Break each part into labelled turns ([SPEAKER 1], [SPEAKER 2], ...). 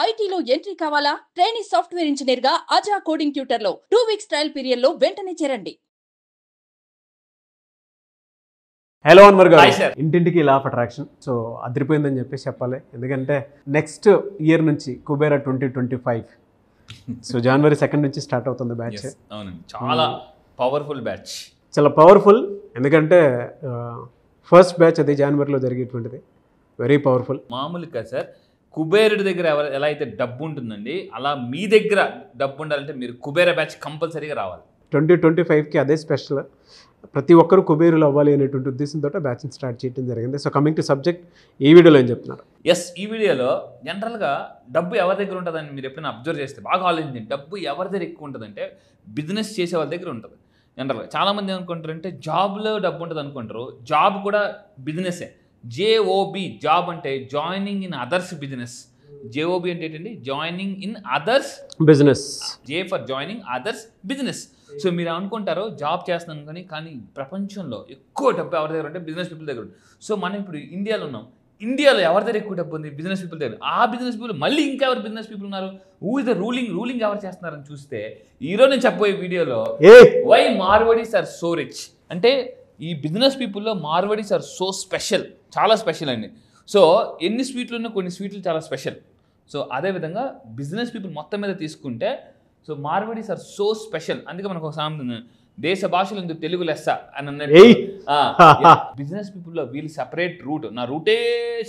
[SPEAKER 1] ఐటీలో ఎంట్రీ కావాలా? Trainee software engineer గా అజా కోడింగ్ ట్యూటర్ లో 2 వీక్స్ ట్రయల్ పీరియడ్ లో వెంటనే చేరండి.
[SPEAKER 2] హలో అన్వర్ గారు,
[SPEAKER 3] Hi, sir.
[SPEAKER 2] ఇంటింటికి లా ఆఫ్ అట్రాక్షన్ సో అదిరిపోయిందని చెప్పేసి చెప్పాలి. ఎందుకంటే నెక్స్ట్ ఇయర్ నుంచి కుబేరా 2025 సో జనవరి 2 నుంచి స్టార్ట్ అవుతుంది బ్యాచ్.
[SPEAKER 3] అవునండి, చాలా పవర్ఫుల్ బ్యాచ్.
[SPEAKER 2] చాలా పవర్ఫుల్, ఎందుకంటే ఫస్ట్ బ్యాచ్ అది జనవరిలో జరిగేటువంటిది. Very powerful.
[SPEAKER 3] మామూలుగా సార్, కుబేరుడి దగ్గర ఎలా అయితే డబ్బు ఉంటుందండి, అలా మీ దగ్గర డబ్బు ఉండాలంటే మీరు కుబేరా బ్యాచ్ కంపల్సరీగా రావాలి.
[SPEAKER 2] 2025కి అదే స్పెషల్. ప్రతి ఒక్కరు కుబేరులు అవ్వాలి అనేటువంటి ఉద్దేశంతో బ్యాచ్ని స్టార్ట్ చేయడం జరిగింది. సో కమింగ్ టు సబ్జెక్ట్, ఈ వీడియోలో ఏం చెప్తున్నారు?
[SPEAKER 3] ఎస్, ఈ వీడియోలో జనరల్గా డబ్బు ఎవరి దగ్గర ఉంటుందని మీరు ఎప్పుడైనా అబ్జర్వ్ చేస్తే బాగా ఆలోచించండి. డబ్బు ఎవరి దగ్గర ఎక్కువ ఉంటుందంటే బిజినెస్ చేసే వాళ్ళ దగ్గర ఉంటుంది. జనరల్గా చాలామంది అనుకుంటారంటే జాబ్లో డబ్బు ఉంటుంది అనుకుంటారు. జాబ్ కూడా బిజినెసే. జేఓబి, జాబ్ అంటే జాయినింగ్ ఇన్ అదర్స్ బిజినెస్. జేఓబి అంటే ఏంటండి? Joining in others
[SPEAKER 2] business.
[SPEAKER 3] J for joining others business. So మీరు అనుకుంటారు జాబ్ చేస్తున్నాను కానీ ప్రపంచంలో ఎక్కువ డబ్బు ఎవరి దగ్గర ఉంటే బిజినెస్ పీపుల్ దగ్గర ఉంది. సో మనం ఇప్పుడు ఇండియాలో ఉన్నాం. ఇండియాలో ఎవరి దగ్గర ఎక్కువ డబ్బు ఉంది? బిజినెస్ పీపుల్ దగ్గర. ఆ బిజినెస్ పీపుల్ మళ్ళీ ఇంకెవరు బిజినెస్ పీపుల్ ఉన్నారు? హూ ఇస్ ద రూలింగ్ ఎవరు చేస్తున్నారని చూస్తే ఈరోజు నేను చెప్పబోయే వీడియోలో why Marwaris are so rich అంటే ఈ బిజినెస్ పీపుల్లో మార్వడీస్ ఆర్ సో స్పెషల్, చాలా స్పెషల్ అండి. సో ఎన్ని స్వీట్లు ఉన్నా కొన్ని స్వీట్లు చాలా స్పెషల్. సో అదేవిధంగా బిజినెస్ పీపుల్ మొత్తం మీద తీసుకుంటే so Marwaris are so special. అందుకే మనకు ఒక సామెత ఉంది, దేశ భాషలు ఎందుకు తెలుగు లెస్స అని అన్నట్టు. బిజినెస్ పీపుల్లో వీళ్ళు సపరేట్ రూట్, నా రూటే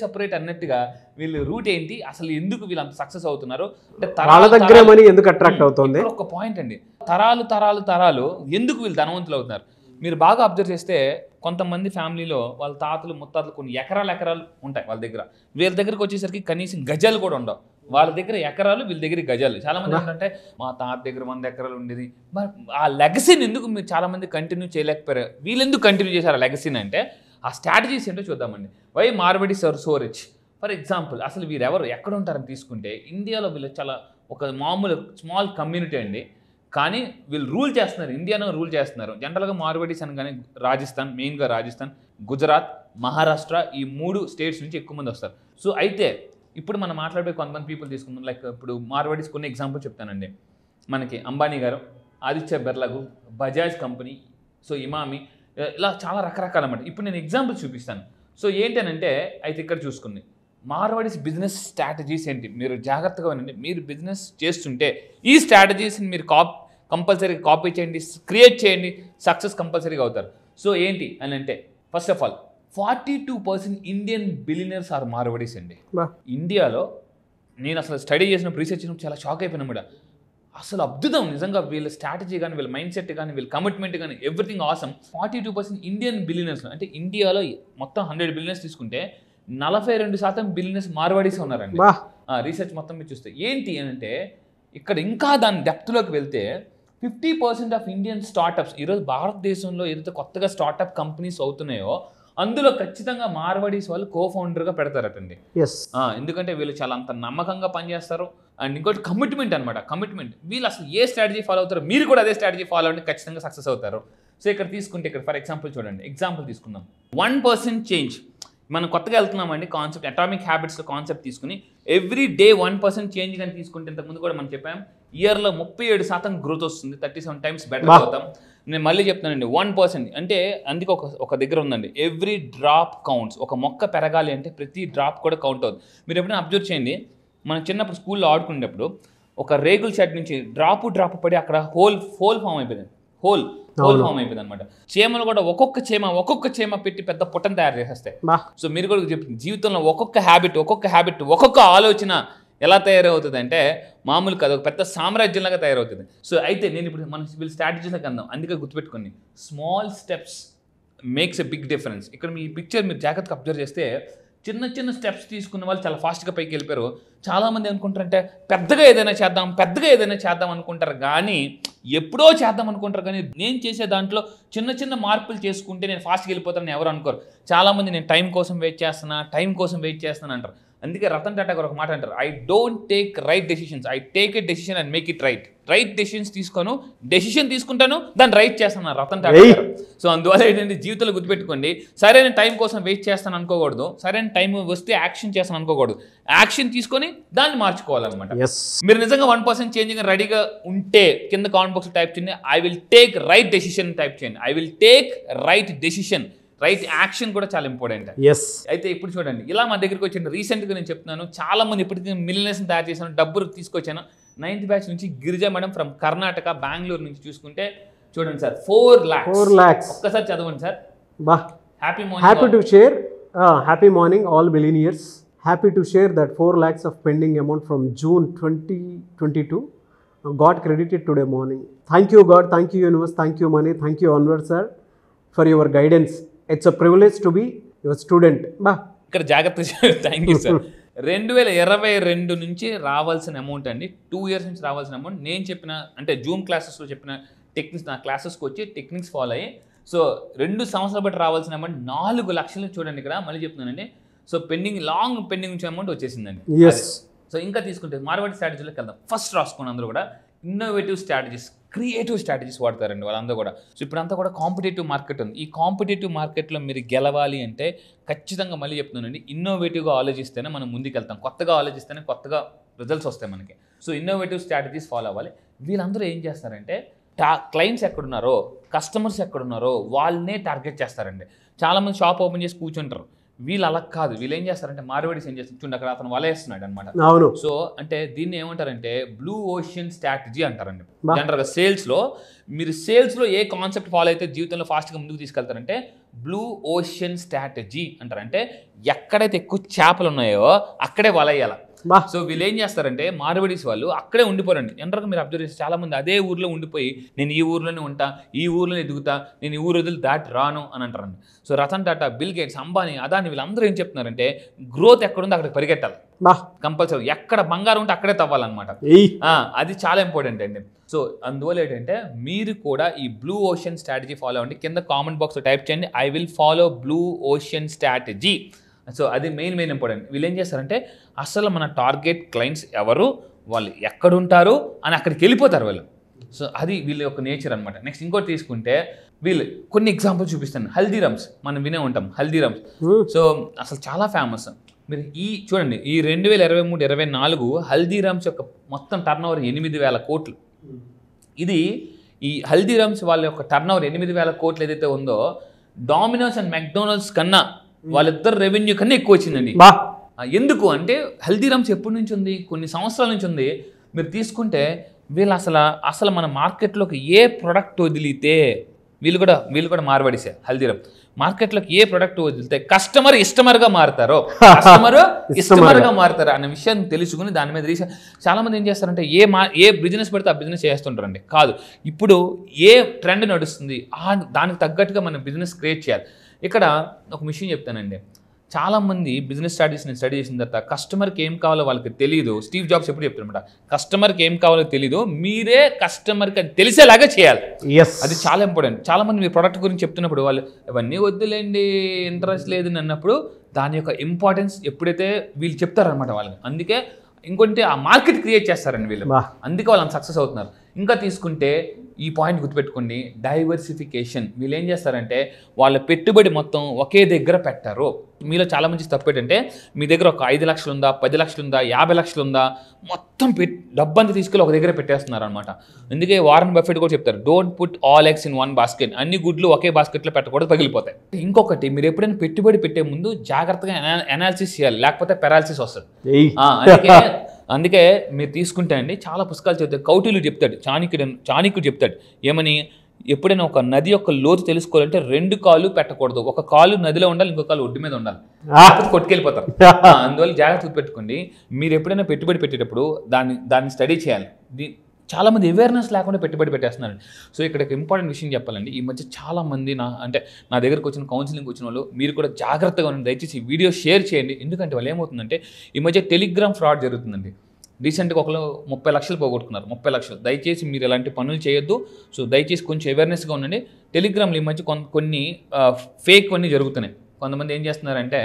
[SPEAKER 3] సపరేట్ అన్నట్టుగా వీళ్ళు రూట్ ఏంటి, అసలు ఎందుకు వీళ్ళు అంత సక్సెస్ అవుతున్నారు అంటే
[SPEAKER 2] వాళ్ళ దగ్గర మనీ ఎందుకు అట్రాక్ట్ అవుతుంది?
[SPEAKER 3] ఒక పాయింట్ అండి, తరాలు ఎందుకు వీళ్ళు ధనవంతులు అవుతున్నారు. మీరు బాగా అబ్జర్వ్ చేస్తే కొంతమంది ఫ్యామిలీలో వాళ్ళ తాతలు ముత్తాతలు కొన్ని ఎకరాలు ఉంటాయి వాళ్ళ దగ్గర. వీళ్ళ దగ్గరకు వచ్చేసరికి కనీసం గజాలు కూడా ఉండవు. వాళ్ళ దగ్గర ఎకరాలు, వీళ్ళ దగ్గర గజాలు. చాలామంది ఏంటంటే మా తాత దగ్గర 100 ఎకరాలు ఉండేది. మరి ఆ లెగసీని ఎందుకు మీరు చాలామంది కంటిన్యూ చేయలేకపోయారు? వీళ్ళు ఎందుకు కంటిన్యూ చేశారు ఆ లెగసీని అంటే ఆ స్ట్రాటజీస్ ఏంటో చూద్దామండి. Why Marwaris are so rich. For example, అసలు వీరెవరు ఎక్కడ ఉంటారని తీసుకుంటే ఇండియాలో వీళ్ళు చాలా ఒక మామూలు స్మాల్ కమ్యూనిటీ అండి. కానీ వీళ్ళు రూల్ చేస్తున్నారు, ఇండియాను రూల్ చేస్తున్నారు. జనరల్గా మార్వడీస్ అనగానే రాజస్థాన్, మెయిన్గా రాజస్థాన్, గుజరాత్, మహారాష్ట్ర, ఈ 3 స్టేట్స్ నుంచి ఎక్కువ మంది వస్తారు. సో అయితే ఇప్పుడు మనం మాట్లాడే కొంతమంది పీపుల్ తీసుకుందాం. లైక్ ఇప్పుడు మార్వడీస్ కొన్ని ఎగ్జాంపుల్ చెప్తానండి. మనకి అంబానీ గారు, Aditya Birla group, Bajaj company, so Emami, ఇలా చాలా రకరకాల అన్నమాట. ఇప్పుడు నేను ఎగ్జాంపుల్ చూపిస్తాను. సో ఏంటనంటే అయితే ఇక్కడ చూసుకుంది మార్వడీస్ బిజినెస్ స్ట్రాటజీస్ ఏంటి, మీరు జాగ్రత్తగా వినండి. మీరు బిజినెస్ చేస్తుంటే ఈ స్ట్రాటజీస్ని మీరు కంపల్సరీగా కాపీ చేయండి, క్రియేట్ చేయండి, సక్సెస్ కంపల్సరీగా అవుతారు. సో ఏంటి అని అంటే first of all 42% Indian billionaires are Marwaris అండి. ఇండియాలో నేను అసలు స్టడీ చేసినప్పుడు, రీసెర్చ్ చేసినప్పుడు చాలా షాక్ అయిపోయినా కూడా అసలు అద్భుతం నిజంగా. వీళ్ళ స్ట్రాటజీ కానీ, వీళ్ళ మైండ్ సెట్ కానీ, వీళ్ళ కమిట్మెంట్ కానీ ఎవ్రీథింగ్ ఆసమ్. 42% ఇండియన్ బిలియనర్స్ అంటే ఇండియాలో మొత్తం 100 బిలియనర్స్ తీసుకుంటే 42% బిలియనర్స్ మార్వాడీస్ ఉన్నారండి. రీసెర్చ్ మొత్తం మీరు చూస్తే ఏంటి అని అంటే ఇక్కడ ఇంకా దాని డెప్త్లోకి వెళ్తే 50% ఆఫ్ ఇండియన్ స్టార్టప్స్ ఈరోజు భారతదేశంలో ఏదైతే కొత్తగా స్టార్టప్ కంపెనీస్ అవుతున్నాయో అందులో ఖచ్చితంగా మార్వడీస్ వాళ్ళు కో-ఫౌండర్గా పెడతారటండి. ఎందుకంటే వీళ్ళు చాలా అంత నమ్మకంగా పనిచేస్తారు. అండ్ ఇంకోటి కమిట్మెంట్ అనమాట. కమిట్మెంట్, వీళ్ళు అసలు ఏ స్ట్రాటజీ ఫాలో అవుతారో మీరు కూడా అదే స్ట్రాటజీ ఫాలో అవ్వండి, ఖచ్చితంగా సక్సెస్ అవుతారు. సో ఇక్కడ తీసుకుంటే ఇక్కడ ఫర్ ఎగ్జాంపుల్ చూడండి, ఎగ్జాంపుల్ తీసుకుందాం. 1% చేంజ్. మనం కొత్తగా వెళ్తున్నామండి కాన్సెప్ట్, అటామిక్ హ్యాబిట్స్లో కాన్సెప్ట్ తీసుకుని ఎవ్రీ డే 1% చేంజ్ కానీ తీసుకుంటే ఇంతకుముందు కూడా మనం చెప్పాం ఇయర్లో 37% గ్రోత్ వస్తుంది, 37 టైమ్స్ బెటర్ అవుతాం. నేను మళ్ళీ చెప్తానండి, 1% అంటే అందుకే ఒక దగ్గర ఉందండి, ఎవ్రీ డ్రాప్ కౌంట్స్. ఒక మొక్క పెరగాలి అంటే ప్రతి డ్రాప్ కూడా కౌంట్ అవుతుంది. మీరు ఎప్పుడైనా అబ్జర్వ్ చేయండి, మనం చిన్నప్పుడు స్కూల్లో ఆడుకునేటప్పుడు ఒక రేగుల షెడ్ నుంచి డ్రాప్ పడి అక్కడ హోల్ ఫామ్ అయిపోయింది, హోల్ ఫామ్ అయిపోయింది అనమాట. చీమలు కూడా ఒక్కొక్క చీమ పెట్టి పెద్ద పుట్టను తయారు చేసేస్తాయి. సో మీరు కూడా చెప్తుంది, జీవితంలో ఒక్కొక్క హ్యాబిట్ ఒక్కొక్క ఆలోచన ఎలా తయారవుతుంది అంటే మామూలు కాదు, ఒక పెద్ద సామ్రాజ్యంలాగా తయారవుతుంది. సో అయితే నేను ఇప్పుడు మన వీళ్ళ స్ట్రాటజీలోకి అందాం. అందుకే గుర్తుపెట్టుకోండి, small steps makes a big difference. ఇక్కడ మీ పిక్చర్ మీరు జాగ్రత్తగా అబ్జర్వ్ చేస్తే చిన్న స్టెప్స్ తీసుకున్న వాళ్ళు చాలా ఫాస్ట్గా పైకి వెళ్ళిపోయారు. చాలామంది అనుకుంటారంటే పెద్దగా ఏదైనా చేద్దాం అనుకుంటారు, కానీ ఎప్పుడో చేద్దాం అనుకుంటారు. కానీ నేను చేసే దాంట్లో చిన్న మార్పులు చేసుకుంటే నేను ఫాస్ట్గా వెళ్ళిపోతానని ఎవరు అనుకోరు. చాలామంది నేను టైం కోసం వెయిట్ చేస్తున్నా అంటారు. అందుకే రతన్ టాటా గారు ఒక మాట అంటారు, I don't take right decisions, I take a decision and make it right. Right decisions తీసుకోను, డెసిషన్ తీసుకుంటాను, దాన్ని రైట్ చేస్తాను రతన్ టాటా గారు. సో అందువల్ల ఏంటంటే జీవితంలో గుర్తుపెట్టుకోండి, సరైన టైం కోసం వెయిట్ చేస్తాను అనుకోకూడదు, సరైన టైం వస్తే యాక్షన్ చేస్తాను అనుకోకూడదు, యాక్షన్ తీసుకొని దాన్ని మార్చుకోవాలన్నమాట. మీరు నిజంగా 1% చేంజ్ రెడీగా ఉంటే కింద కామెంట్ బాక్స్ టైప్ చేయండి, I will take right decision type చేయండి. I will take right decision, right action కూడా చాలా ఇంపార్టెంట్. అయితే ఇప్పుడు చూడండి, ఇలా మా దగ్గరికి వచ్చింది రీసెంట్గా నేను చెప్తున్నాను, చాలా మంది ఇప్పటికీ మిలియనర్స్ని తయారు చేశాను, డబ్బులు తీసుకొచ్చాను. 9th బ్యాచ్ నుంచి గిరిజా మేడం ఫ్రమ్ కర్ణాటక, బెంగళూరు నుంచి చూసుకుంటే చూడండి సార్, 4 lakhs. ఒక్కసారి చదవండి sir. Happy morning.
[SPEAKER 2] Happy morning all billionaires. Happy to share that 4 lakhs of pending amount from June 2022 got credited today morning. Thank you God, thank you universe, thank you money, thank you Anwar sir for your guidance. It's a privilege to be your student.
[SPEAKER 3] ఇక్కడ జాగ్రత్త, thank you sir. 2022 నుంచి రావాల్సిన amount అండి, 2 years నుంచి రావాల్సిన amount. నేను చెప్పిన అంటే జూమ్ క్లాసెస్లో చెప్పిన టెక్నిక్స్ నా క్లాసెస్కి వచ్చి టెక్నిక్స్ ఫాలో అయ్యి, సో 2 సంవత్సరాలు బట్టి రావాల్సిన అమౌంట్ 4 లక్షలు చూడండి ఇక్కడ మళ్ళీ చెప్తున్నానండి. సో లాంగ్ పెండింగ్ నుంచి అమౌంట్ వచ్చేసిందండి. సో ఇంకా తీసుకుంటే మార్వాడి స్ట్రాటజీలోకి వెళ్దాం. ఫస్ట్ రాసుకోండి అందరూ కూడా, ఇన్నోవేటివ్ స్ట్రాటజీస్, క్రియేటివ్ స్ట్రాటజీస్ వాడతారండి వాళ్ళందరూ కూడా. సో ఇప్పుడంతా కూడా కాంపిటేటివ్ మార్కెట్ ఉంది. ఈ కాంపిటేటివ్ మార్కెట్లో మీరు గెలవాలి అంటే ఖచ్చితంగా మళ్ళీ చెప్తున్నానండి, ఇన్నోవేటివ్గా ఆలోచిస్తేనే మనం ముందుకు వెళ్తాం. కొత్తగా ఆలోచిస్తేనే కొత్తగా రిజల్ట్స్ వస్తాయి మనకి. సో ఇన్నోవేటివ్ స్ట్రాటజీస్ ఫాలో అవ్వాలి. వీళ్ళందరూ ఏం చేస్తారంటే క్లయింట్స్ ఎక్కడున్నారో, కస్టమర్స్ ఎక్కడున్నారో వాళ్ళనే టార్గెట్ చేస్తారండి. చాలామంది షాప్ ఓపెన్ చేసి కూర్చుంటారు, వీళ్ళు అలా కాదు. వీళ్ళు ఏం చేస్తారంటే మార్వాడీస్ ఏం చేస్తారు చూడండి, అక్కడ అతను వలేస్తున్నాడు అనమాట. సో అంటే దీన్ని ఏమంటారంటే బ్లూ ఓషన్ స్ట్రాటజీ అంటారండి. జనరల్గా సేల్స్లో మీరు సేల్స్లో ఏ కాన్సెప్ట్ ఫాలో అయితే జీవితంలో ఫాస్ట్గా ముందుకు తీసుకెళ్తారంటే బ్లూ ఓషన్ స్ట్రాటజీ అంటారు. అంటే ఎక్కడైతే ఎక్కువ చేపలు ఉన్నాయో అక్కడే వలయ్యాల. సో వీళ్ళు ఏం చేస్తారంటే మార్వాడీస్ వాళ్ళు అక్కడే ఉండిపోరండి. జనరల్గా మీరు అబ్జర్వ్ చేస్తే చాలా మంది అదే ఊర్లో ఉండిపోయి నేను ఈ ఊర్లోనే ఉంటా, ఈ ఊర్లోనే ఎదుగుతా, నేను ఈ ఊరు వదిలి దాటి రాను అని అంటారండి. So Ratan Tata, Bill Gates, Ambani, Adani వీళ్ళందరూ ఏం చెప్తున్నారంటే గ్రోత్ ఎక్కడుందో అక్కడికి పరిగెట్టాలి కంపల్సరీ. ఎక్కడ బంగారం ఉంటే అక్కడే తవ్వాలన్నమాట. అది చాలా ఇంపార్టెంట్ అండి. సో అందువల్ల ఏంటంటే మీరు కూడా ఈ బ్లూ ఓషన్ స్ట్రాటజీ ఫాలో అవ్వండి. కింద కామెంట్ బాక్స్లో టైప్ చేయండి, I will follow blue ocean strategy. So అది మెయిన్ ఇంపార్టెంట్. వీళ్ళు ఏం చేస్తారంటే అసలు మన టార్గెట్ క్లయింట్స్ ఎవరు, వాళ్ళు ఎక్కడుంటారు అని అక్కడికి వెళ్ళిపోతారు వీళ్ళు. సో అది వీళ్ళ యొక్క నేచర్ అనమాట. నెక్స్ట్ ఇంకోటి తీసుకుంటే వీళ్ళు కొన్ని ఎగ్జాంపుల్స్ చూపిస్తాను. హల్దీరామ్స్ మనం వినే ఉంటాం, హల్దీరామ్స్. సో అసలు చాలా ఫేమస్. మీరు చూడండి, ఈ 2023-24 హల్దీరామ్స్ యొక్క మొత్తం టర్నోవర్ 8,000 కోట్లు. ఇది ఈ హల్దీరామ్స్ వాళ్ళ యొక్క టర్నోవర్ 8,000 కోట్లు ఏదైతే ఉందో, డామినోస్ అండ్ మెక్డొనాల్డ్స్ కన్నా వాళ్ళిద్దరు రెవెన్యూ కన్నా ఎక్కువ వచ్చిందండి. ఎందుకు అంటే హల్దీరామ్స్ ఎప్పటి నుంచి ఉంది, కొన్ని సంవత్సరాల నుంచి ఉంది. మీరు తీసుకుంటే వీళ్ళు అసలు మన మార్కెట్లోకి ఏ ప్రోడక్ట్ వదిలితే వీళ్ళు కూడా మార్వాడీసే. హల్దీరామ్ మార్కెట్లోకి ఏ ప్రోడక్ట్ వదిలితే కస్టమర్ ఇష్టమర్గా మారుతారో అనే విషయాన్ని తెలుసుకుని దాని మీద రీసెర్చ్. చాలామంది ఏం చేస్తారంటే ఏ బిజినెస్ పడితే ఆ బిజినెస్ చేస్తుంటారండి. కాదు, ఇప్పుడు ఏ ట్రెండ్ నడుస్తుంది దానికి తగ్గట్టుగా మనం బిజినెస్ క్రియేట్ చేయాలి. ఇక్కడ ఒక విషయం చెప్తానండి, చాలామంది బిజినెస్ స్ట్రాటజీస్ నేను స్టడీ చేసిన తర్వాత కస్టమర్కి ఏం కావాలో వాళ్ళకి తెలియదు. స్టీవ్ జాబ్స్ ఎప్పుడు చెప్తారనమాట, కస్టమర్కి ఏం కావాలో తెలియదు, మీరే కస్టమర్కి అది తెలిసేలాగా చేయాలి. అది చాలా ఇంపార్టెంట్. చాలామంది మీ ప్రోడక్ట్ గురించి చెప్తున్నప్పుడు వాళ్ళు ఇవన్నీ వద్దులేండి, ఇంట్రెస్ట్ లేదు అన్నప్పుడు దాని యొక్క ఇంపార్టెన్స్ ఎప్పుడైతే వీళ్ళు చెప్తారనమాట వాళ్ళకి. అందుకే ఇంకొంటే ఆ మార్కెట్ క్రియేట్ చేస్తారండి వీళ్ళు, అందుకే వాళ్ళు సక్సెస్ అవుతున్నారు. ఇంకా తీసుకుంటే ఈ పాయింట్ గుర్తుపెట్టుకోండి, డైవర్సిఫికేషన్. వీళ్ళు ఏం చేస్తారంటే వాళ్ళ పెట్టుబడి మొత్తం ఒకే దగ్గర పెట్టారు. మీలో చాలా మంచి తప్పు ఏంటంటే మీ దగ్గర ఒక 5 లక్షలు ఉందా, 10 లక్షలు ఉందా, 50 లక్షలు ఉందా, మొత్తం డబ్బంతా తీసుకెళ్ళి ఒక దగ్గర పెట్టేస్తున్నారు అనమాట. అందుకే వారన్ బఫెట్ కూడా చెప్తారు, don't put all eggs in one basket. అన్ని గుడ్లు ఒకే బాస్కెట్లో పెట్టకూడదు, పగిలిపోతాయి. ఇంకొకటి, మీరు ఎప్పుడైనా పెట్టుబడి పెట్టే ముందు జాగ్రత్తగా అనాలిసిస్ చేయాలి, లేకపోతే పెరాలసిస్ వస్తుంది. అందుకే మీరు తీసుకుంటే అండి చాలా పుస్తకాలు చెప్తాడు. కౌటిల్యుడు చెప్తాడు, చాణక్యుడు చెప్తాడు ఏమని, ఎప్పుడైనా ఒక నది యొక్క లోతు తెలుసుకోవాలంటే 2 కాళ్ళు పెట్టకూడదు, ఒక కాలు నదిలో ఉండాలి, ఇంకో కాలు ఒడ్డు మీద ఉండాలి, కొట్టుకెళ్ళిపోతారు. అందువల్ల జాగ్రత్త పెట్టుకోండి. మీరు ఎప్పుడైనా పెట్టుబడి పెట్టేటప్పుడు దాన్ని స్టడీ చేయాలి. చాలామంది అవేర్నెస్ లేకుండా పెట్టుబడి పెట్టేస్తున్నారు. సో ఇక్కడ ఇంపార్టెంట్ విషయం చెప్పాలండి, ఈ మధ్య చాలామంది నా దగ్గరకు వచ్చిన కౌన్సిలింగ్ వచ్చిన వాళ్ళు మీరు కూడా జాగ్రత్తగా ఉండండి. దయచేసి వీడియో షేర్ చేయండి. ఎందుకంటే వాళ్ళు ఏమవుతుందంటే ఈ మధ్య టెలిగ్రామ్ ఫ్రాడ్ జరుగుతుందండి. రీసెంట్గా ఒకళ్ళు 30 లక్షలు పోగొట్టుకున్నారు. 30 లక్షలు. దయచేసి మీరు ఎలాంటి పనులు చేయొద్దు. సో దయచేసి కొంచెం అవేర్నెస్గా ఉండండి. టెలిగ్రామ్లో ఈ మధ్య కొన్ని ఫేక్ అన్నీ జరుగుతున్నాయి. కొంతమంది ఏం చేస్తున్నారంటే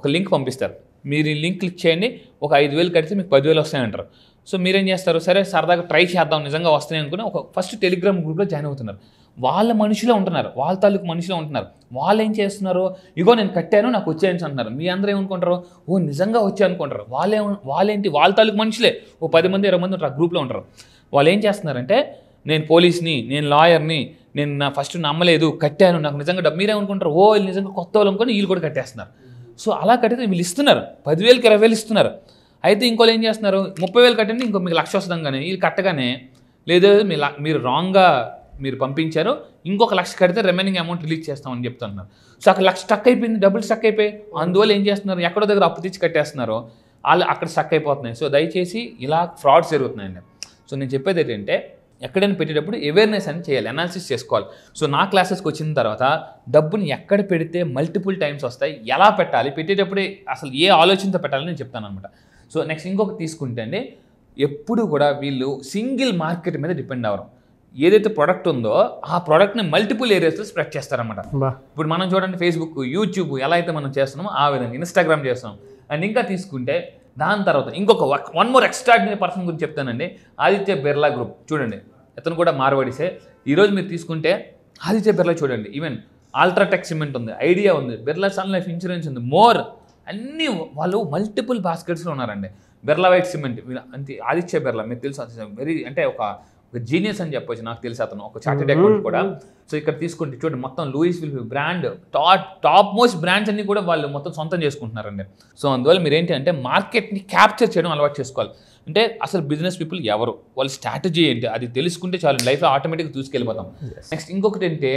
[SPEAKER 3] ఒక లింక్ పంపిస్తారు, మీరు ఈ లింక్ క్లిక్ చేయండి, ఒక 5,000 కడితే మీకు 10,000 వస్తాయంటారు. సో మీరేం చేస్తారు, సరే సరదాగా ట్రై చేద్దాం నిజంగా వస్తాయి అనుకుని ఒక ఫస్ట్ టెలిగ్రామ్ గ్రూప్లో జాయిన్ అవుతున్నారు. వాళ్ళ మనుషులే ఉంటున్నారు, వాళ్ళ తాలూకు మనుషులే ఉంటున్నారు. వాళ్ళు ఏం చేస్తున్నారు, ఇగో నేను కట్టాను నాకు వచ్చాయని అంటున్నారు. మీ అందరూ ఏమనుకుంటారు, ఓ నిజంగా వచ్చాయి అనుకుంటారు. వాళ్ళేంటి వాళ్ళ తాలూకు మనుషులే ఓ 10 మంది 20 మంది ఉంటారు, గ్రూప్లో ఉంటారు. వాళ్ళు ఏం చేస్తున్నారంటే నేను పోలీస్ని, నేను లాయర్ని, నేను ఫస్ట్ నమ్మలేదు కట్టాను నాకు నిజంగా డబ్బు. మీరేమనుకుంటారు, ఓ వీళ్ళు నిజంగా కొత్త వాళ్ళు అనుకొని వీళ్ళు కూడా కట్టేస్తున్నారు. సో అలా కట్టితే వీళ్ళు ఇస్తున్నారు 10,000కి 20,000 ఇస్తున్నారు. అయితే ఇంకోళ్ళు ఏం చేస్తున్నారు, 30,000 కట్టండి ఇంకో మీకు 1,00,000 వస్తుంది కానీ వీళ్ళు కట్టగానే లేదు మీరు రాంగ్గా మీరు పంపించారు, ఇంకొక 1,00,000 కడితే రిమైనింగ్ అమౌంట్ రిలీజ్ చేస్తామని చెప్తున్నారు. సో అక్కడ 1,00,000 స్టక్ అయిపోయింది, డబ్బులు స్టక్ అయిపోయి అందువల్ల ఏం చేస్తున్నారు, ఎక్కడో దగ్గర అప్పు తెచ్చి కట్టేస్తున్నారు, వాళ్ళు అక్కడ స్టక్ అయిపోతున్నాయి. సో దయచేసి ఇలా ఫ్రాడ్స్ జరుగుతున్నాయండి. సో నేను చెప్పేది ఏంటంటే ఎక్కడైనా పెట్టేటప్పుడు అవేర్నెస్ అని చేయాలి, అనాలిసిస్ చేసుకోవాలి. సో నా క్లాసెస్కి వచ్చిన తర్వాత డబ్బుని ఎక్కడ పెడితే మల్టిపుల్ టైమ్స్ వస్తాయి, ఎలా పెట్టాలి, పెట్టేటప్పుడే అసలు ఏ ఆలోచనతో పెట్టాలని నేను చెప్తాను అనమాట. సో నెక్స్ట్ ఇంకొకటి తీసుకుంటే అండి, ఎప్పుడు కూడా వీళ్ళు సింగిల్ మార్కెట్ మీద డిపెండ్ అవ్వరు. ఏదైతే ప్రోడక్ట్ ఉందో ఆ ప్రోడక్ట్ని మల్టిపుల్ ఏరియాస్లో స్ప్రెడ్ చేస్తారన్నమాట. ఇప్పుడు మనం చూడండి ఫేస్బుక్, యూట్యూబ్ ఎలా అయితే మనం చేస్తున్నామో ఆ విధంగా ఇన్స్టాగ్రామ్ చేస్తున్నాం. అండ్ ఇంకా తీసుకుంటే దాని తర్వాత ఇంకొక వన్ మోర్ ఎక్స్ట్రాడినరీ పర్సన్ గురించి చెప్తానండి, ఆదిత్య బిర్లా గ్రూప్. చూడండి ఇతను కూడా మార్వాడిసే. ఈరోజు మీరు తీసుకుంటే ఆదిత్య బిర్లా చూడండి, ఈవెన్ అల్ట్రాటెక్ సిమెంట్ ఉంది, ఐడియా ఉంది, బిర్లా సన్ లైఫ్ ఇన్సూరెన్స్ ఉంది, మోర్ అన్నీ వాళ్ళు మల్టిపుల్ బాస్కెట్స్లో ఉన్నారండి. బిర్లా వైట్ సిమెంట్ అంతే. ఆదిత్య బిర్లా మీకు తెలుసు, వెరీ అంటే ఒక జీనియస్ అని చెప్పొచ్చు, నాకు తెలిసి అతను ఒక చార్టెడ్ అకౌంట్ కూడా. సో ఇక్కడ తీసుకుంటే చూడండి మొత్తం Louis Philippe brand, top most brands అన్ని కూడా వాళ్ళు మొత్తం సొంతం చేసుకుంటున్నారండి. సో అందువల్ల మీరు ఏంటి అంటే మార్కెట్ని క్యాప్చర్ చేయడం అలవాటు చేసుకోవాలి. అంటే అసలు బిజినెస్ పీపుల్ ఎవరు, వాళ్ళ స్ట్రాటజీ ఏంటి అది తెలుసుకుంటే చాలు, లైఫ్లో ఆటోమేటిక్గా తీసుకెళ్ళిపోతాం. నెక్స్ట్ ఇంకొకటి ఏంటి,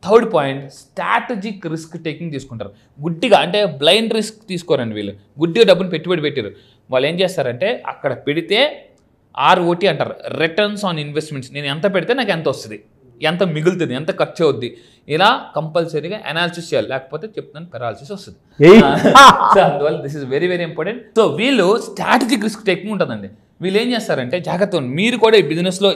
[SPEAKER 3] third point, strategic risk taking తీసుకుంటారు. గుడ్డిగా అంటే బ్లైండ్ రిస్క్ తీసుకోరండి వీళ్ళు, గుడ్డిగా డబ్బుని పెట్టుబడి పెట్టారు. వాళ్ళు ఏం చేస్తారంటే అక్కడ పెడితే ROT అంటారు, రిటర్న్స్ ఆన్ ఇన్వెస్ట్మెంట్స్. నేను ఎంత పెడితే నాకు ఎంత వస్తుంది, ఎంత మిగులుతుంది, ఎంత ఖర్చు అవుద్ది, ఇలా కంపల్సరీగా అనాలిసిస్ చేయాలి, లేకపోతే చెప్తున్నాను పెరాలసిస్ వస్తుంది. సో అందువల్ల this is very very important. So వీళ్ళు స్ట్రాటజిక్ రిస్క్ టేకింగ్ ఉంటుందండి. వీళ్ళు ఏం చేస్తారంటే జాగ్రత్త, మీరు కూడా ఈ బిజినెస్లో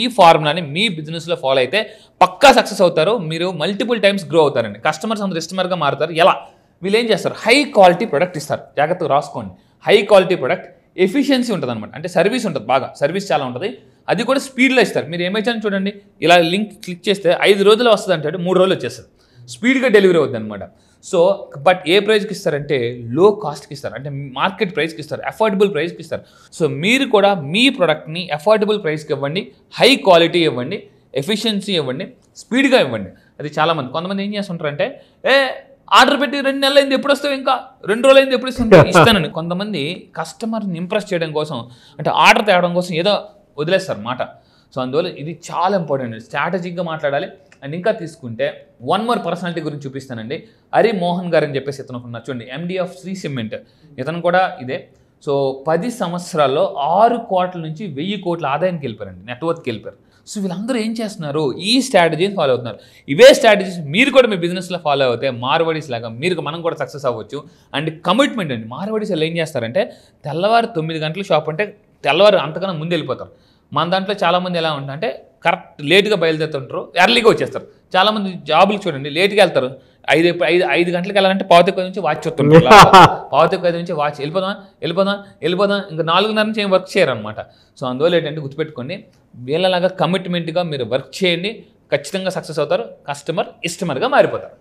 [SPEAKER 3] ఈ ఫార్ములాని మీ బిజినెస్లో ఫాలో అయితే పక్కా సక్సెస్ అవుతారు, మీరు మల్టిపుల్ టైమ్స్ గ్రో అవుతారండి, కస్టమర్స్ అందరూ కస్టమర్గా మారుతారు. ఎలా, వీళ్ళు ఏం చేస్తారు, హై క్వాలిటీ ప్రొడక్ట్ ఇస్తారు. జాగ్రత్తగా రాసుకోండి, హై క్వాలిటీ ప్రొడక్ట్, ఎఫిషియన్సీ ఉంటుంది అనమాట. అంటే సర్వీస్ ఉంటుంది, బాగా సర్వీస్ చాలా ఉంటుంది, అది కూడా స్పీడ్లో ఇస్తారు. మీరు ఏమైనా చూడండి, ఇలా లింక్ క్లిక్ చేస్తే 5 రోజులు వస్తుంది అంటే 3 రోజులు వచ్చేస్తుంది, స్పీడ్గా డెలివరీ అవుతుంది అనమాట. సో బట్ ఏ ప్రైస్కి ఇస్తారంటే లో కాస్ట్కి ఇస్తారు, అంటే మార్కెట్ ప్రైస్కి ఇస్తారు, అఫోర్డబుల్ ప్రైస్కి ఇస్తారు. సో మీరు కూడా మీ ప్రోడక్ట్ని అఫోర్డబుల్ ప్రైస్కి ఇవ్వండి, హై క్వాలిటీ ఇవ్వండి, ఎఫిషియన్సీ ఇవ్వండి, స్పీడ్గా ఇవ్వండి. అది చాలామంది కొంతమంది ఏం చేస్తుంటారంటే ఆర్డర్ పెట్టి 2 నెలలు అయింది ఎప్పుడు వస్తావు, ఇంకా 2 రోజులు అయింది ఎప్పుడు ఇస్తానని. కొంతమంది కస్టమర్ని ఇంప్రెస్ చేయడం కోసం, అంటే ఆర్డర్ తేవడం కోసం ఏదో వదిలేస్తారు మాట. సో అందువల్ల ఇది చాలా ఇంపార్టెంట్, స్ట్రాటజిక్గా మాట్లాడాలి. అండ్ ఇంకా తీసుకుంటే వన్ మోర్ పర్సనాలిటీ గురించి చూపిస్తానండి, హరి మోహన్ గారు అని చెప్పేసి ఇతను ఉన్నారు చూడండి, MD ఆఫ్ శ్రీ సిమెంట్. ఇతను కూడా ఇదే. సో 10 సంవత్సరాల్లో 6 కోట్ల నుంచి 1000 కోట్ల ఆదాయానికి వెళ్ళిపోయారండి, నెట్వర్క్కి వెళ్ళిపోయారు. సో వీళ్ళందరూ ఏం చేస్తున్నారు, ఈ స్ట్రాటజీని ఫాలో అవుతున్నారు. ఇవే స్ట్రాటజీస్ మీరు కూడా మీ బిజినెస్లో ఫాలో అవుతే మార్వాడీస్ లాగా మనం కూడా సక్సెస్ అవ్వచ్చు. అండ్ కమిట్మెంట్ అండి, మార్వాడీస్ వాళ్ళు ఏం చేస్తారంటే తెల్లవారు 9 గంటల షాప్ అంటే తెల్లవారు అంతకన్నా ముందు వెళ్ళిపోతారు. మన దాంట్లో చాలామంది ఎలా ఉంటారంటే కరెక్ట్ లేట్గా బయలుదేరుతుంటారు, ఎర్లీగా వచ్చేస్తారు. చాలామంది జాబులు చూడండి లేట్గా వెళ్తారు, 5 గంటలకు వెళ్ళాలంటే 4:15 నుంచి వాచ్ చూస్తుంటారు, 4:15 నుంచి వాచ్ వెళ్ళిపోదాం ఇంకా 4:30 నుంచి ఏం వర్క్ చేయరు అనమాట. సో అందువల్ల ఏంటంటే గుర్తుపెట్టుకోండి, వీళ్ళలాగా కమిట్మెంట్గా మీరు వర్క్ చేయండి, ఖచ్చితంగా సక్సెస్ అవుతారు, ఇష్టమర్గా మారిపోతారు.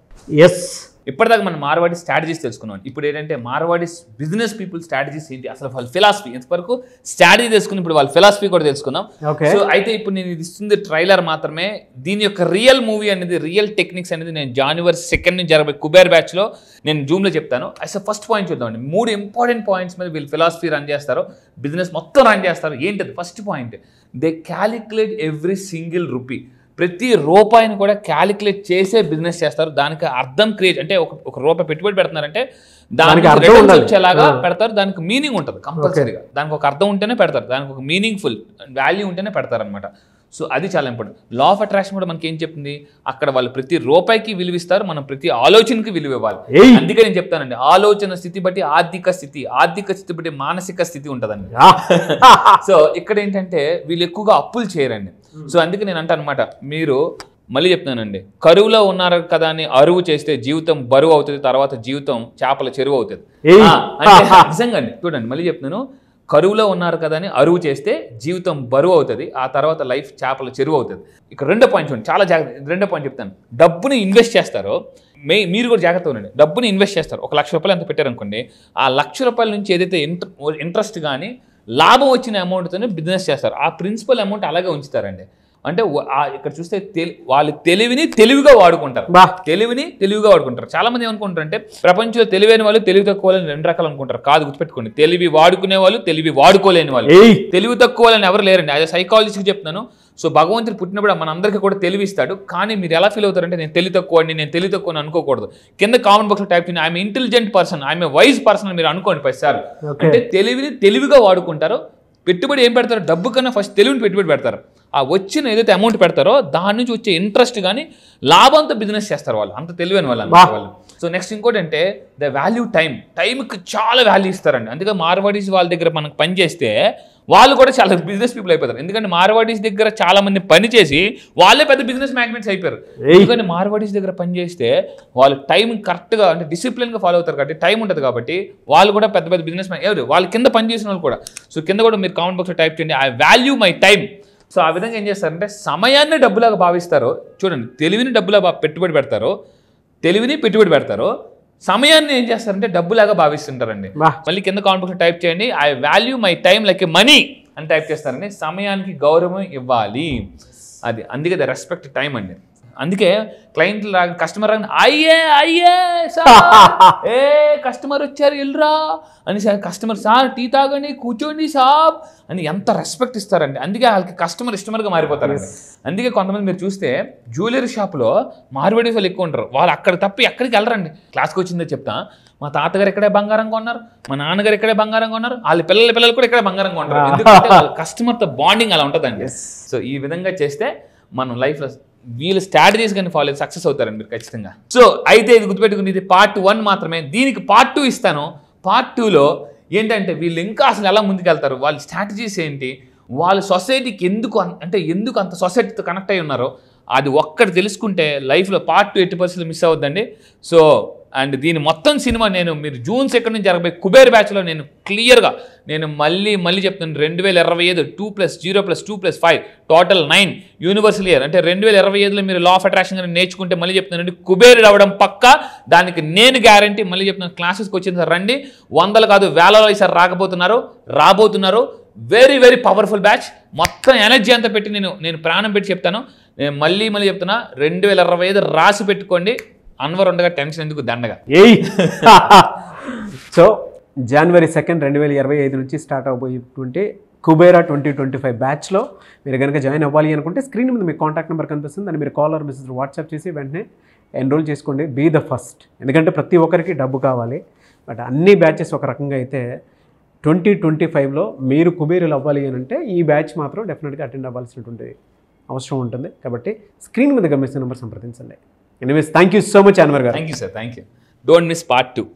[SPEAKER 2] ఎస్,
[SPEAKER 3] ఇప్పటిదాకా మనం మార్వాడి స్ట్రాటజీస్ తెలుసుకున్నాం. ఇప్పుడు ఏంటంటే మార్వాడి బిజినెస్ పీపుల్ స్ట్రాటజీస్ ఏంటి, అసలు వాళ్ళ ఫిలాసఫీ, ఇంతవరకు స్ట్రాటజీ తెలుసుకుని ఇప్పుడు వాళ్ళ ఫిలాసఫీ కూడా తెలుసుకుందాం. సో అయితే ఇప్పుడు నేను ఇది ఇస్తుంది ట్రైలర్ మాత్రమే, దీని యొక్క రియల్ మూవీ అనేది, రియల్ టెక్నిక్స్ అనేది నేను January 2 నుంచి జరగబోయే కుబేర్ బ్యాచ్లో నేను జూమ్లో చెప్తాను. అసలు ఫస్ట్ పాయింట్ చూద్దామండి, 3 ఇంపార్టెంట్ పాయింట్స్ మీద వీళ్ళు ఫిలాసఫీ రన్ చేస్తారు, బిజినెస్ మొత్తం రన్ చేస్తారు. ఏంటది first point, they calculate every single rupee. ప్రతి రూపాయిని కూడా క్యాలిక్యులేట్ చేసే బిజినెస్ చేస్తారు. దానికి అర్థం క్రియేట్, అంటే ఒక రూపాయి పెట్టుబడి పెడుతున్నారంటే దానికి రిటర్న్స్ వచ్చేలాగా పెడతారు, దానికి మీనింగ్ ఉంటుంది కంపల్సరీగా, దానికి ఒక అర్థం ఉంటేనే పెడతారు, దానికి ఒక మీనింగ్ఫుల్ వాల్యూ ఉంటేనే పెడతారు అనమాట. సో అది చాలా ఇంపార్టెంట్. లా ఆఫ్ అట్రాక్షన్ కూడా మనకి ఏం చెప్తుంది, అక్కడ వాళ్ళు ప్రతి రూపాయికి విలువిస్తారు, మనం ప్రతి ఆలోచనకి విలువ ఇవ్వాలి. అందుకే నేను చెప్తానండి, ఆలోచన స్థితి బట్టి ఆర్థిక స్థితి బట్టి మానసిక స్థితి ఉంటుందండి. సో ఇక్కడ ఏంటంటే వీళ్ళు ఎక్కువగా అప్పులు చేయరండి. సో అందుకే నేను అంటాను అనమాట, మీరు మళ్ళీ చెప్తున్నానండి, కరువులో ఉన్నారు కదా అని అరువు చేస్తే జీవితం బరువు అవుతుంది, తర్వాత జీవితం చేపల చెరువు అవుతుంది. అంటే నిజంగా అండి, చూడండి మళ్ళీ చెప్తున్నాను, కరువులో ఉన్నారు కదా అని అరువు చేస్తే జీవితం బరువు అవుతుంది, ఆ తర్వాత లైఫ్ చేపల చెరువు అవుతుంది. ఇక్కడ రెండో పాయింట్ చూడండి, చాలా జాగ్రత్త. రెండో పాయింట్ చెప్తాను. డబ్బుని ఇన్వెస్ట్ చేస్తారో మీరు కూడా జాగ్రత్త ఉండండి. డబ్బుని ఇన్వెస్ట్ చేస్తారు, 1 లక్ష రూపాయలు ఎంత పెట్టారనుకోండి, ఆ 1 లక్ష రూపాయల నుంచి ఏదైతే ఇంట్రెస్ట్ కానీ లాభం వచ్చిన అమౌంట్తోనే బిజినెస్ చేస్తారు. ఆ ప్రిన్సిపల్ అమౌంట్ అలాగే ఉంచుతారండి. అంటే ఇక్కడ చూస్తే వాళ్ళు తెలివిని తెలివిగా వాడుకుంటారు. చాలా మంది ఏమనుకుంటారు అంటే ప్రపంచంలో తెలివైన వాళ్ళు, తెలివి తక్కువ వాళ్ళని 2 రకాలు అనుకుంటారు. కాదు, గుర్తుపెట్టుకోండి. తెలివి వాడుకునే వాళ్ళు, తెలివి వాడుకోలేని వాళ్ళు. తెలివి తక్కువ వాళ్ళని ఎవరు లేరండి. అదే సైకాలజిస్ట్కి చెప్తున్నాను. సో భగవంతుడు పుట్టినప్పుడు మనందరికీ కూడా తెలివి ఇస్తాడు. కానీ మీరు ఎలా ఫీల్ అవుతారంటే నేను తెలివి తక్కువ అండి, నేను తెలివి తక్కువ అని అనుకోకూడదు. కింద కామెంట్ బాక్స్లో టైప్ చేయండి, I'm intelligent person, I'm wise person అని మీరు అనుకోండి 10 సార్లు. అంటే తెలివిని తెలివిగా వాడుకుంటారు. పెట్టుబడి ఏం పెడతారు? డబ్బు కన్నా ఫస్ట్ తెలివిని పెట్టుబడి పెడతారు. ఆ వచ్చిన ఏదైతే అమౌంట్ పెడతారో దాని నుంచి వచ్చే ఇంట్రెస్ట్ కానీ లాభంతో బిజినెస్ చేస్తారు వాళ్ళు, అంత తెలివైన వాళ్ళు. సో నెక్స్ట్ ఇంకోటి అంటే ద వాల్యూ టైంకి చాలా వాల్యూ ఇస్తారండి. అందుకే మార్వాడీస్ వాళ్ళ దగ్గర మనకు పని చేస్తే వాళ్ళు కూడా చాలా బిజినెస్ పీపుల్ అయిపోతారు. ఎందుకంటే మార్వాడీస్ దగ్గర చాలా మంది పని చేసి వాళ్ళే పెద్ద బిజినెస్ మ్యాగ్నెట్స్ అయిపోయారు. ఎందుకంటే మార్వాడీస్ దగ్గర పని చేస్తే వాళ్ళు టైం కరెక్ట్గా అంటే డిసిప్లిన్గా ఫాలో అవుతారు కాబట్టి, టైం ఉంటుంది కాబట్టి వాళ్ళు కూడా పెద్ద పెద్ద బిజినెస్ మ్యాన్ ఎవరు వాళ్ళు కింద పని చేసిన వాళ్ళు కూడా. సో కింద కూడా మీరు కామెంట్ బాక్స్లో టైప్ చేయండి, I value my time. So ఆ విధంగా ఏం చేస్తారంటే సమయాన్ని డబ్బులాగా భావిస్తారు. చూడండి, తెలివిని డబ్బులా పెట్టుబడి పెడతారు, సమయాన్ని ఏం చేస్తారంటే డబ్బులాగా భావిస్తుంటారండి. మళ్ళీ కింద కామెంట్ బాక్స్లో టైప్ చేయండి, I value my time like A money అని టైప్ చేస్తారండి. సమయానికి గౌరవం ఇవ్వాలి, అది అందుకే ద రెస్పెక్ట్ టైం అండి. అందుకే క్లయింట్లు కస్టమర్ అయ్యే సార్, కస్టమర్ వచ్చారు వెళ్ళరా అని, కస్టమర్ సార్ టీ తాగండి, కూర్చోండి సాబ్ అని ఎంత రెస్పెక్ట్ ఇస్తారండి. అందుకే వాళ్ళకి కస్టమర్ ఇష్టమర్గా మారిపోతారండి. అందుకే కొంతమంది మీరు చూస్తే జ్యువెలరీ షాప్లో మార్వాడీస్ వాళ్ళు ఎక్కువ ఉంటారు. వాళ్ళు అక్కడ తప్పి ఎక్కడికి వెళ్ళరండి. క్లాస్కి వచ్చిందో చెప్తా, మా తాతగారు ఇక్కడే బంగారం కొన్నారు, మా నాన్నగారు ఇక్కడే బంగారం కొన్నారు, వాళ్ళ పిల్లలు కూడా ఇక్కడే బంగారం కొంటారు. ఎందుకంటే వాళ్ళ కస్టమర్తో బాండింగ్ అలా ఉంటుందండి. సో ఈ విధంగా చేస్తే మనం లైఫ్లో వీళ్ళు స్ట్రాటజీస్ కానీ ఫాలో సక్సెస్ అవుతారండి మీరు ఖచ్చితంగా. సో అయితే ఇది గుర్తుపెట్టుకుని, ఇది పార్ట్ 1 మాత్రమే. దీనికి పార్ట్ 2 ఇస్తాను. పార్ట్ 2లో ఏంటంటే వీళ్ళు ఇంకా అసలు ఎలా ముందుకెళ్తారు, వాళ్ళ స్ట్రాటజీస్ ఏంటి, వాళ్ళ సొసైటీకి ఎందుకు అంత సొసైటీతో కనెక్ట్ అయి ఉన్నారో అది ఒక్కటి తెలుసుకుంటే లైఫ్లో పార్ట్ 2 80% మిస్ అవుద్దండి. సో అండ్ దీని మొత్తం సినిమా మీరు జూన్ 2 నుంచి జరగబోయే కుబేర్ బ్యాచ్లో నేను క్లియర్గా మళ్ళీ చెప్తాను. 2025 2+0+2+5 టోటల్ 9 యూనివర్సల్ ఇయర్. అంటే 2025లో మీరు లా ఆఫ్ అట్రాక్షన్ కానీ నేర్చుకుంటే మళ్ళీ చెప్తానండి కుబేరుడు అవ్వడం పక్కా, దానికి నేను గ్యారంటీ. మళ్ళీ చెప్తున్నాను, క్లాసెస్కి వచ్చిన సార్ రండి, 100 కాదు 1000 ఈసారి రాబోతున్నారు. Very very powerful batch. మొత్తం ఎనర్జీ అంతా పెట్టి నేను ప్రాణం పెట్టి చెప్తాను. నేను మళ్ళీ చెప్తున్నా, 2025 రాసి పెట్టుకోండి. అన్వర్ ఉండగా టెన్షన్ ఎందుకు దండగా.
[SPEAKER 2] సో January 2, 2025 నుంచి స్టార్ట్ అవబోయేటువంటి కుబేరా 2025 బ్యాచ్లో మీరు కనుక జాయిన్ అవ్వాలి అనుకుంటే స్క్రీన్ మీద మీకు కాంటాక్ట్ నెంబర్ కనిపిస్తుంది, దాన్ని మీరు కాల్ ఆర్ మెసేజ్ వాట్సాప్ చేసి వెంటనే ఎన్రోల్ చేసుకోండి. Be the first. ఎందుకంటే ప్రతి ఒక్కరికి డబ్బు కావాలి. బట్ అన్ని బ్యాచెస్ ఒక రకంగా అయితే 2025లో మీరు కుబేరులు అవ్వాలి అని అంటే ఈ బ్యాచ్ మాత్రం డెఫినెట్గా అటెండ్ అవ్వాల్సినటువంటి అవసరం ఉంటుంది. కాబట్టి స్క్రీన్ మీద గమనిస్తున్న నెంబర్ సంప్రదించండి. Anyways, thank you so much Anwar garu.
[SPEAKER 3] Thank you sir, thank you. Don't miss part 2.